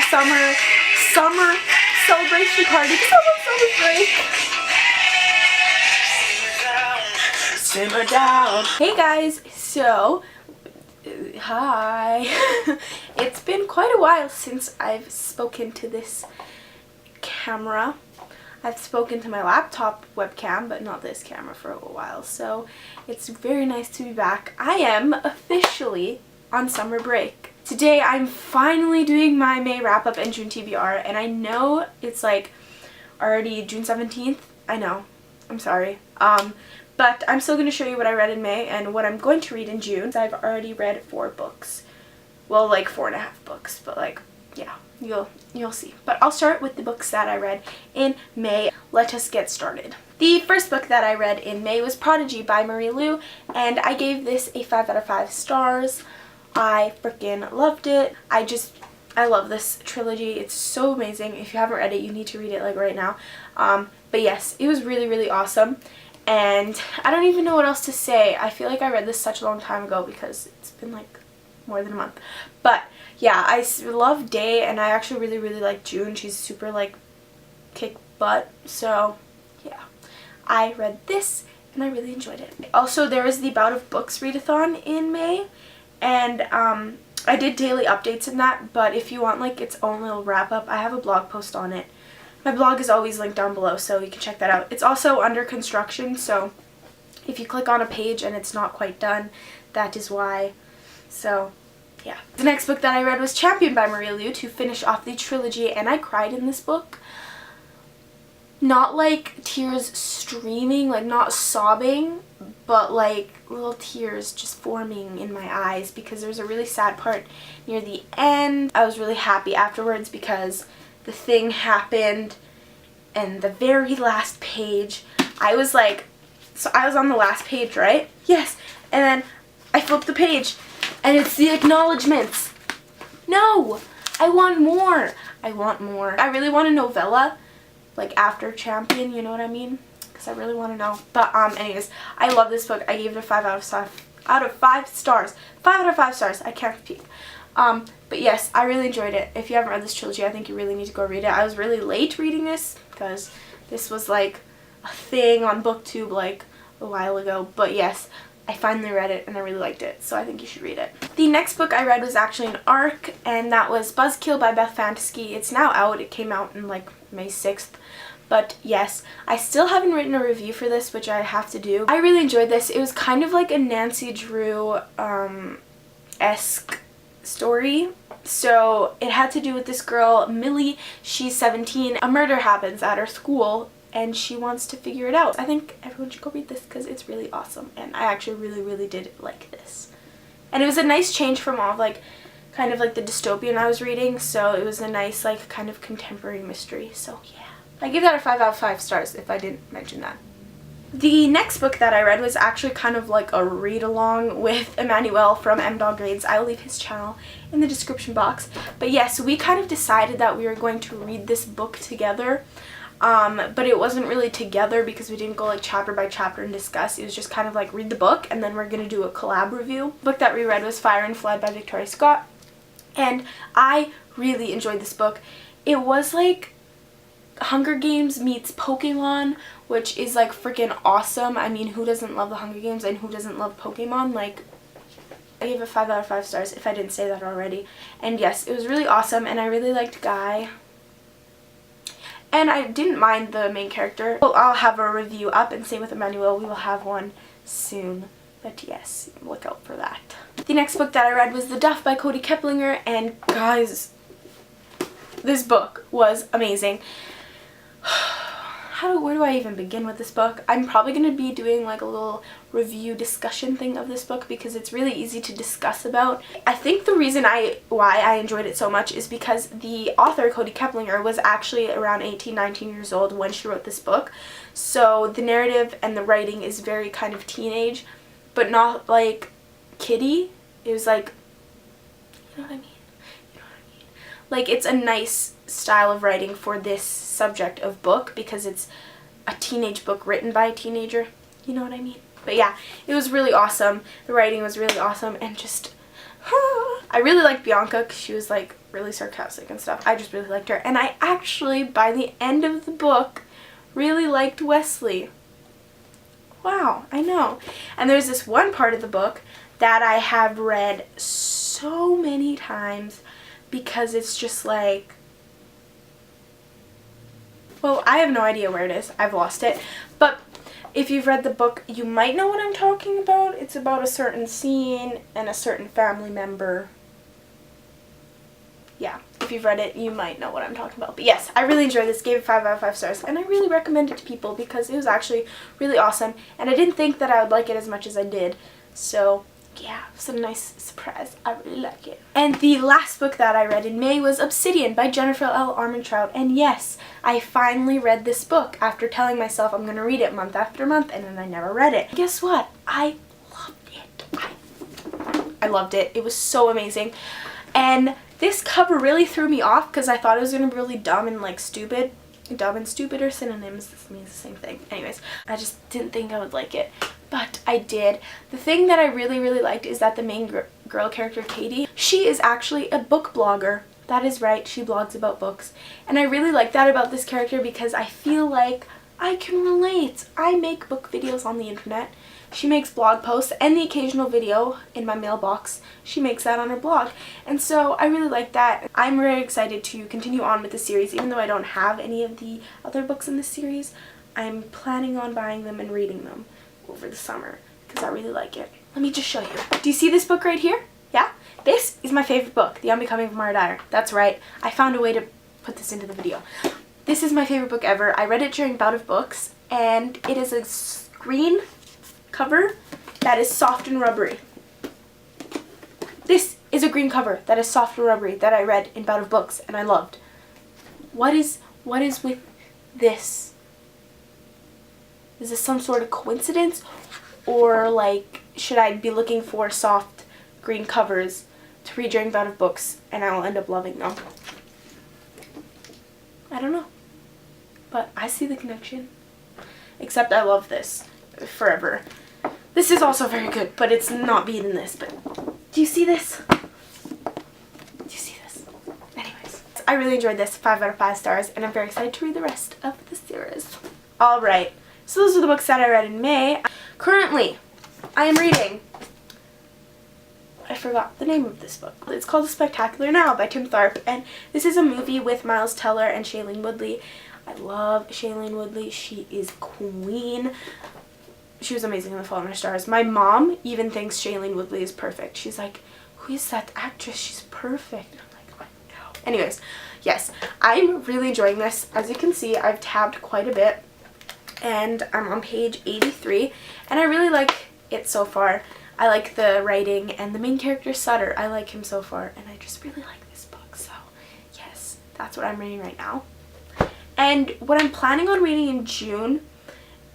summer celebration party because I'm on summer break. Simmer down. Hey guys, so hi. It's been quite a while since I've spoken to this camera. I've spoken to my laptop webcam, but not this camera for a while, so it's very nice to be back. I am officially on summer break. Today I'm finally doing my May wrap-up and June TBR, and I know it's like already June 17th. I know. I'm sorry. But I'm still going to show you what I read in May and what I'm going to read in June. I've already read 4 books. Well, like 4.5 books, but like, yeah, you'll see. But I'll start with the books that I read in May. Let us get started. The first book that I read in May was Prodigy by Marie Lu, and I gave this a 5 out of 5 stars. I freaking loved it. I love this trilogy. It's so amazing. If you haven't read it, you need to read it like right now. But yes, it was really, really awesome. And I don't even know what else to say. I feel like I read this such a long time ago because it's been like more than a month. But yeah, I love Day, and I actually really, really like June. She's super like kick butt. So yeah, I read this and I really enjoyed it. Also, there was the Bout of Books readathon in May, and I did daily updates in that, but if you want like its own little wrap up, I have a blog post on it. My blog is always linked down below, so you can check that out. It's also under construction, so if you click on a page and it's not quite done, that is why. So yeah. The next book that I read was Champion by Marie Lu to finish off the trilogy, and I cried in this book. Not like tears streaming, like not sobbing, but like little tears just forming in my eyes because there's a really sad part near the end. I was really happy afterwards because the thing happened, and the very last page, I was like, so I was on the last page, right? Yes. And then I flipped the page and it's the acknowledgements. No, I want more. I want more. I really want a novella, like after Champion, you know what I mean? Because I really want to know. But anyways, I love this book. I gave it a 5 out of 5 stars. 5 out of 5 stars. I can't speak. But yes, I really enjoyed it. If you haven't read this trilogy, I think you really need to go read it. I was really late reading this because this was like a thing on BookTube like a while ago. But yes, I finally read it and I really liked it, so I think you should read it. The next book I read was actually an ARC, and that was Buzzkill by Beth Fantasky. It's now out. It came out in like May 6th. But yes, I still haven't written a review for this, which I have to do. I really enjoyed this. It was kind of like a Nancy Drew esque story. So it had to do with this girl, Millie. She's 17. A murder happens at her school and she wants to figure it out. I think everyone should go read this because it's really awesome, and I actually really, really did like this. And it was a nice change from all of like kind of like the dystopian I was reading, so it was a nice like kind of contemporary mystery. So yeah, I give that a 5 out of 5 stars if I didn't mention that. The next book that I read was actually kind of like a read-along with Emmanuel from M-Dog Grades. I'll leave his channel in the description box. But yes, we kind of decided that we were going to read this book together. But it wasn't really together because we didn't go like chapter by chapter and discuss. It was just kind of like read the book and then we're going to do a collab review. The book that we read was Fire and Flood by Victoria Scott. And I really enjoyed this book. It was like Hunger Games meets Pokemon, which is like freaking awesome. I mean, who doesn't love the Hunger Games and who doesn't love Pokemon? Like, I gave it 5 out of 5 stars if I didn't say that already. And yes, it was really awesome, and I really liked Guy. And I didn't mind the main character. Well, I'll have a review up, and same with Emmanuel. We will have one soon. But yes, look out for that. The next book that I read was The Duff by Cody Keplinger, and guys, this book was amazing. Where do I even begin with this book? I'm probably going to be doing like a little review discussion thing of this book because it's really easy to discuss about. I think the reason why I enjoyed it so much is because the author, Cody Keplinger, was actually around 18, 19 years old when she wrote this book. So the narrative and the writing is very kind of teenage, but not like kiddie. It was like, you know what I mean? You know what I mean? Like, it's a nice style of writing for this subject of book because it's a teenage book written by a teenager. You know what I mean? But yeah, it was really awesome. The writing was really awesome, and just I really liked Bianca because she was like really sarcastic and stuff. I just really liked her. And I actually, by the end of the book, really liked Wesley. Wow, I know. And there's this one part of the book that I have read so many times because it's just like, well, I have no idea where it is. I've lost it. But if you've read the book, you might know what I'm talking about. It's about a certain scene and a certain family member. Yeah, if you've read it, you might know what I'm talking about. But yes, I really enjoyed this. Gave it 5 out of 5 stars. And I really recommend it to people because it was actually really awesome. And I didn't think that I would like it as much as I did. So yeah, it was a nice surprise. I really like it. And the last book that I read in May was Obsidian by Jennifer L. Armentrout. And yes, I finally read this book after telling myself I'm going to read it month after month, and then I never read it. Guess what? I loved it. I loved it. It was so amazing. And this cover really threw me off because I thought it was going to be really dumb and like stupid. Dumb and stupid are synonyms. This means the same thing. Anyways, I just didn't think I would like it. But I did. The thing that I really, really liked is that the main girl character, Katie, she is actually a book blogger. That is right, she blogs about books. And I really like that about this character because I feel like I can relate. I make book videos on the internet. She makes blog posts and the occasional video in my mailbox. She makes that on her blog. And so I really like that. I'm very excited to continue on with the series. Even though I don't have any of the other books in this series, I'm planning on buying them and reading them over the summer because I really like it. Let me just show you. Do you see this book right here? Yeah? This is my favorite book, The Unbecoming of Mara Dyer. That's right. I found a way to put this into the video. This is my favorite book ever. I read it during Bout of Books, and it is a green cover that is soft and rubbery. This is a green cover that is soft and rubbery that I read in Bout of Books and I loved. What is with this? Is this some sort of coincidence? Or like, should I be looking for soft green covers to read during Bout of Books and I will end up loving them? I don't know. But I see the connection. Except I love this forever. This is also very good, but it's not beating this. But do you see this? Do you see this? Anyways, I really enjoyed this. 5 out of 5 stars, and I'm very excited to read the rest of the series. Alright, so those are the books that I read in May. Currently, I am reading, I forgot the name of this book. It's called The Spectacular Now by Tim Tharp, and this is a movie with Miles Teller and Shailene Woodley. I love Shailene Woodley. She is queen. She was amazing in The Fault in Our Stars. My mom even thinks Shailene Woodley is perfect. She's like, who is that actress? She's perfect. And I'm like, I know. Anyways, yes, I'm really enjoying this. As you can see, I've tabbed quite a bit, and I'm on page 83, and I really like it so far. I like the writing, and the main character, Sutter, I like him so far, and I just really like this book. So, yes, that's what I'm reading right now. And what I'm planning on reading in June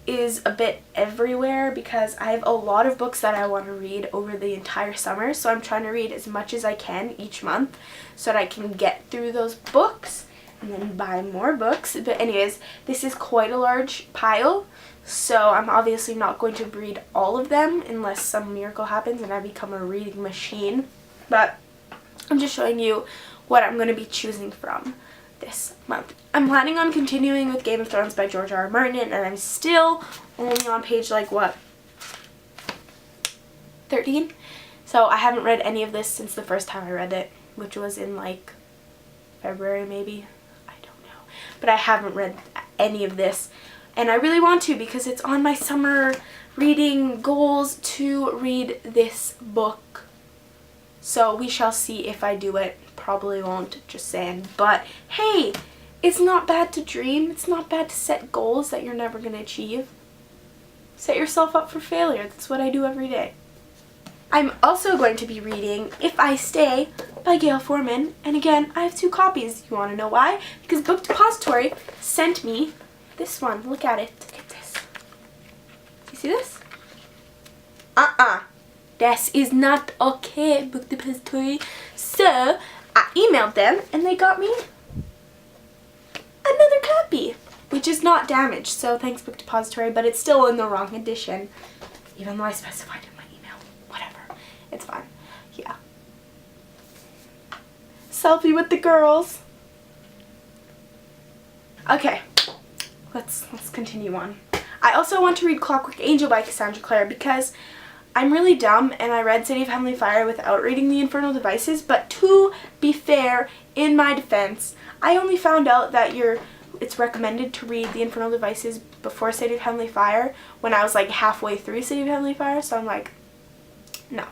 is a bit everywhere because I have a lot of books that I want to read over the entire summer. So I'm trying to read as much as I can each month so that I can get through those books and then buy more books. But anyways, this is quite a large pile. So I'm obviously not going to read all of them unless some miracle happens and I become a reading machine. But I'm just showing you what I'm going to be choosing from this month. I'm planning on continuing with Game of Thrones by George R. R. Martin, and I'm still only on page like what, 13? So I haven't read any of this since the first time I read it, which was in like February maybe. I don't know. But I haven't read any of this, and I really want to because it's on my summer reading goals to read this book. So we shall see if I do it. Probably won't, just saying. But hey, it's not bad to dream. It's not bad to set goals that you're never going to achieve. Set yourself up for failure. That's what I do every day. I'm also going to be reading If I Stay by Gail Forman. And again, I have 2 copies. You want to know why? Because Book Depository sent me this one. Look at it. Look at this. You see this? This is not okay, Book Depository. So I emailed them and they got me another copy, which is not damaged. So thanks, Book Depository, but it's still in the wrong edition, even though I specified in my email. Whatever, it's fine. Yeah. selfie with the girls. Okay, let's continue on. I also want to read Clockwork Angel by Cassandra Clare because I'm really dumb and I read City of Heavenly Fire without reading The Infernal Devices, but to be fair, in my defense, I only found out that it's recommended to read The Infernal Devices before City of Heavenly Fire when I was like halfway through City of Heavenly Fire, so I'm like, no,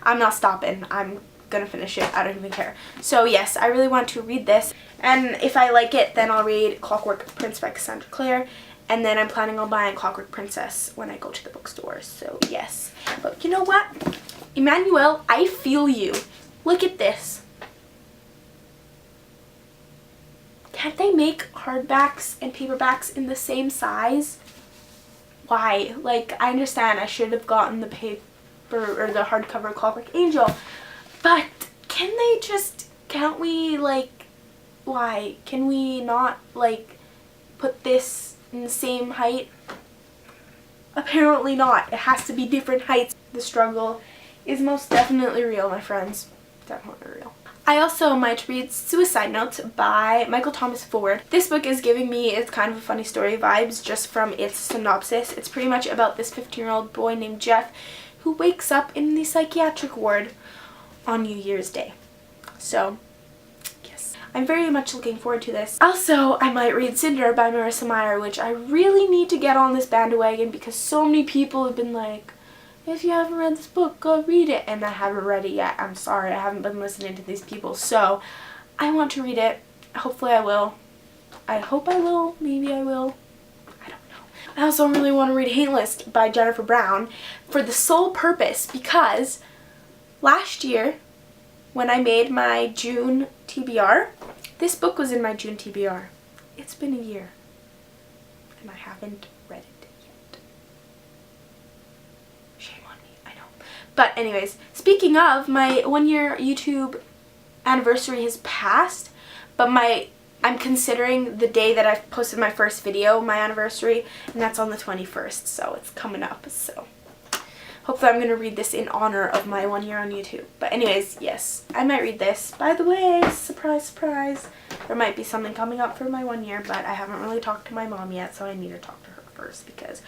I'm not stopping. I'm gonna finish it. I don't even care. So yes, I really want to read this, and if I like it, then I'll read Clockwork Prince by Cassandra Clare, and then I'm planning on buying Clockwork Princess when I go to the bookstore. So yes, but you know what, Emmanuel, I feel you. Look at this. Can't they make hardbacks and paperbacks in the same size? Why? Like, I understand I should have gotten the paper or the hardcover Clockwork Angel, but can't we, like, why? Can we not, like, put this in the same height? Apparently not. It has to be different heights. The struggle is most definitely real, my friends. Definitely real. I also might read Suicide Notes by Michael Thomas Ford. This book is giving me, it's kind of a funny story vibes just from its synopsis. It's pretty much about this 15-year-old boy named Jeff who wakes up in the psychiatric ward on New Year's Day. So, yes. I'm very much looking forward to this. Also, I might read Cinder by Marissa Meyer, which I really need to get on this bandwagon because so many people have been like, if you haven't read this book, go read it. And I haven't read it yet. I'm sorry, I haven't been listening to these people. So, I want to read it. Hopefully I will. I hope I will. Maybe I will. I don't know. I also really want to read Hate List by Jennifer Brown for the sole purpose because last year, when I made my June TBR, this book was in my June TBR. It's been a year, and I haven't read it yet. Shame on me, I know. But anyways, speaking of, my 1-year YouTube anniversary has passed, but I'm considering the day that I've posted my first video, my anniversary, and that's on the 21st, so it's coming up, so hopefully I'm going to read this in honor of my 1 year on YouTube. But anyways, yes, I might read this. By the way, surprise, surprise, there might be something coming up for my 1 year, but I haven't really talked to my mom yet, so I need to talk to her first because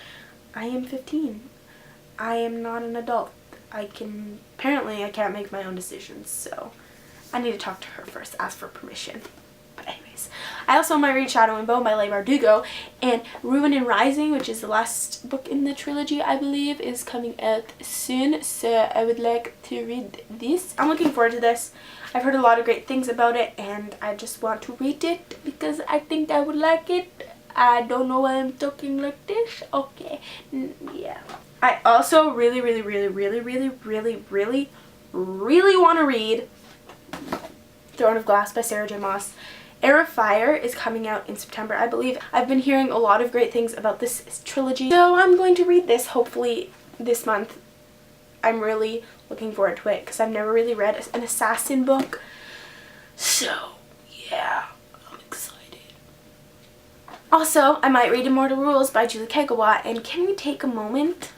I am 15. I am not an adult. Apparently I can't make my own decisions, so I need to talk to her first, ask for permission. But anyways, I also might read Shadow and Bone by Leigh Bardugo, and Ruin and Rising, which is the last book in the trilogy, I believe, is coming out soon, so I would like to read this. I'm looking forward to this. I've heard a lot of great things about it, and I just want to read it because I think I would like it. I don't know why I'm talking like this. Okay, yeah. I also really want to read Throne of Glass by Sarah J. Maas. Heir of Fire is coming out in September, I believe. I've been hearing a lot of great things about this trilogy, so I'm going to read this hopefully this month. I'm really looking forward to it because I've never really read an assassin book, so yeah, I'm excited. Also, I might read Immortal Rules by Julie Kagawa, and can we take a moment?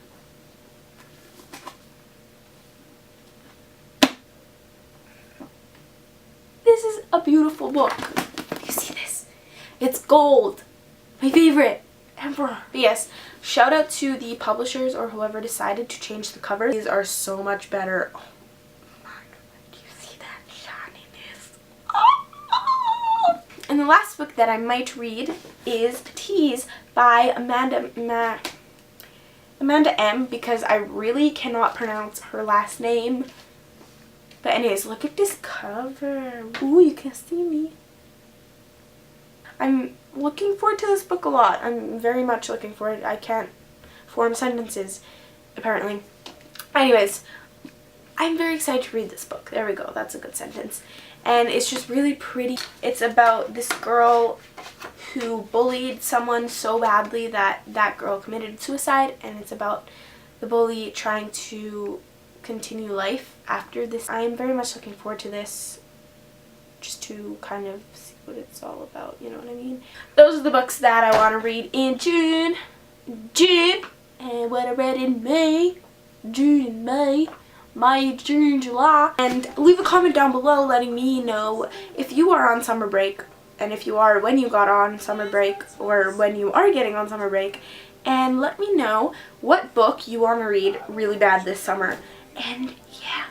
This is a beautiful book. You see this? It's gold. My favorite. Emperor. But yes, shout out to the publishers or whoever decided to change the covers. These are so much better. Oh my god, do you see that shininess? Oh. And the last book that I might read is Tease by Amanda M, because I really cannot pronounce her last name. But anyways, look at this cover. Ooh, you can't see me. I'm looking forward to this book a lot. I'm very much looking forward. I can't form sentences, apparently. Anyways, I'm very excited to read this book. There we go. That's a good sentence. And it's just really pretty. It's about this girl who bullied someone so badly that that girl committed suicide. And it's about the bully trying to continue life after this. I am very much looking forward to this, just to kind of see what it's all about, you know what I mean? Those are the books that I want to read in June, and what I read in May, June and May. May, June, July. And leave a comment down below letting me know if you are on summer break, and if you are, when you got on summer break, or when you are getting on summer break. And let me know what book you want to read really bad this summer. And yeah.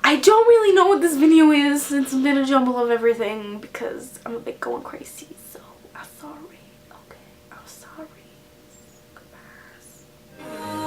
I don't really know what this video is. It's been a jumble of everything because I'm a bit going crazy. So I'm sorry. Okay, I'm sorry. Goodbye.